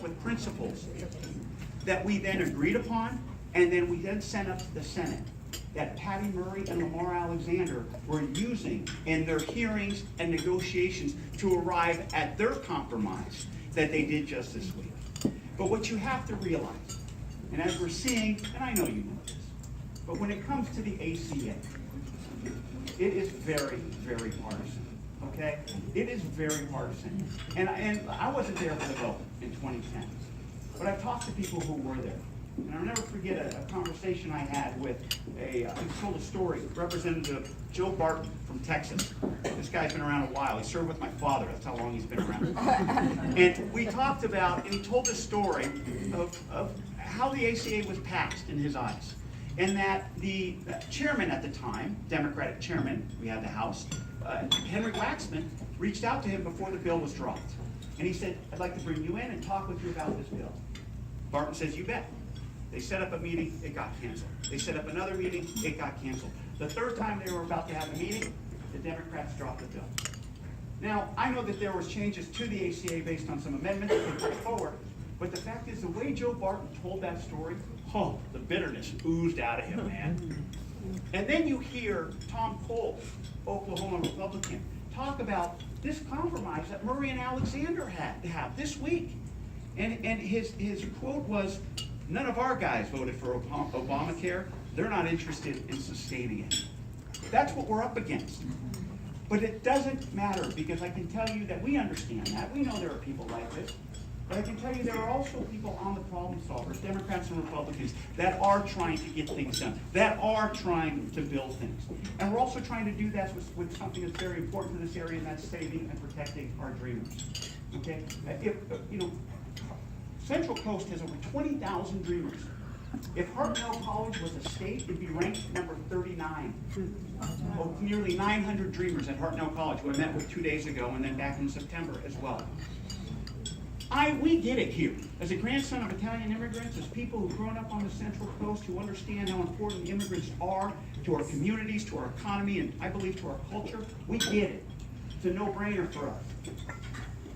with principles that we then agreed upon, and then we then sent up to the Senate, that Patty Murray and Lamar Alexander were using in their hearings and negotiations to arrive at their compromise that they did just this week. But what you have to realize, and as we're seeing, and I know you know this, but when it comes to the ACA, it is very, very partisan, okay? It is very partisan. And I wasn't there for the vote in 2010, but I've talked to people who were there. And I'll never forget a conversation I had with I told a story, Representative Joe Barton from Texas. This guy's been around a while. He served with my father. That's how long he's been around. And we talked about, and he told a story of how the ACA was passed in his eyes. And that the chairman at the time, Democratic chairman, we had the House, Henry Waxman, reached out to him before the bill was dropped. And he said, I'd like to bring you in and talk with you about this bill. Barton says, you bet. They set up a meeting, it got canceled. They set up another meeting, it got canceled. The third time they were about to have a meeting, the Democrats dropped the bill. Now, I know that there was changes to the ACA based on some amendments that they put forward, but the fact is, the way Joe Barton told that story, the bitterness oozed out of him, man. And then you hear Tom Cole, Oklahoma Republican, talk about this compromise that Murray and Alexander had to have this week. And his quote was, none of our guys voted for Obamacare. They're not interested in sustaining it. That's what we're up against. But it doesn't matter, because I can tell you that we understand that. We know there are people like this. But I can tell you there are also people on the problem solvers, Democrats and Republicans, that are trying to get things done, that are trying to build things. And we're also trying to do that with something that's very important in this area, and that's saving and protecting our dreamers. Okay? Central Coast has over 20,000 dreamers. If Hartnell College was a state, it'd be ranked number 39. Nearly 900 dreamers at Hartnell College, who I met with 2 days ago, and then back in September as well. We get it here. As a grandson of Italian immigrants, as people who've grown up on the Central Coast, who understand how important immigrants are to our communities, to our economy, and I believe to our culture, we get it. It's a no-brainer for us.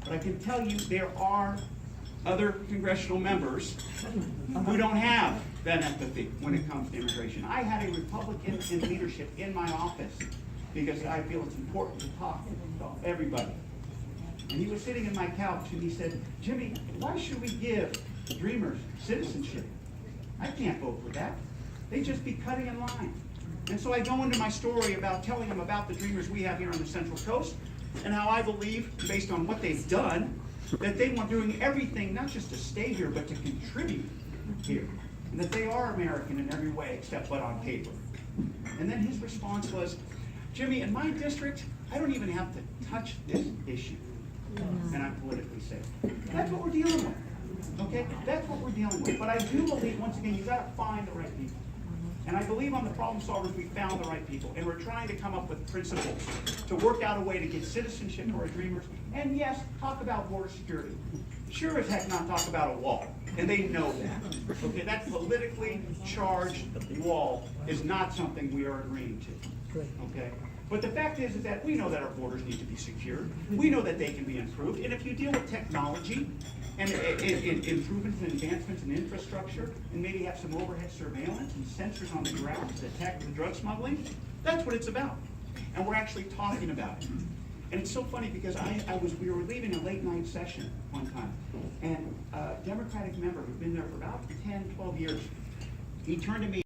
But I can tell you there are other congressional members who don't have that empathy when it comes to immigration. I had a Republican in leadership in my office because I feel it's important to talk to everybody. And he was sitting in my couch and he said, Jimmy, why should we give dreamers citizenship? I can't vote for that. They'd just be cutting in line. And so I go into my story about telling them about the dreamers we have here on the Central Coast and how I believe, based on what they've done, that they want doing everything not just to stay here, but to contribute here. And that they are American in every way except but on paper. And then his response was, Jimmy, in my district, I don't even have to touch this issue. And I'm politically safe. That's what we're dealing with. Okay? That's what we're dealing with. But I do believe, once again, you've got to find the right people. And I believe on the problem solvers, we found the right people. And we're trying to come up with principles to work out a way to get citizenship to our dreamers. And yes, talk about border security. Sure as heck not talk about a wall. And they know that. Okay, that politically charged wall is not something we are agreeing to. Okay? But the fact is that we know that our borders need to be secured. We know that they can be improved. And if you deal with technology and improvements and advancements in infrastructure, and maybe have some overhead surveillance and sensors on the ground to detect the drug smuggling, that's what it's about. And we're actually talking about it. And it's so funny because we were leaving a late night session one time, and a Democratic member who'd been there for about 10, 12 years, he turned to me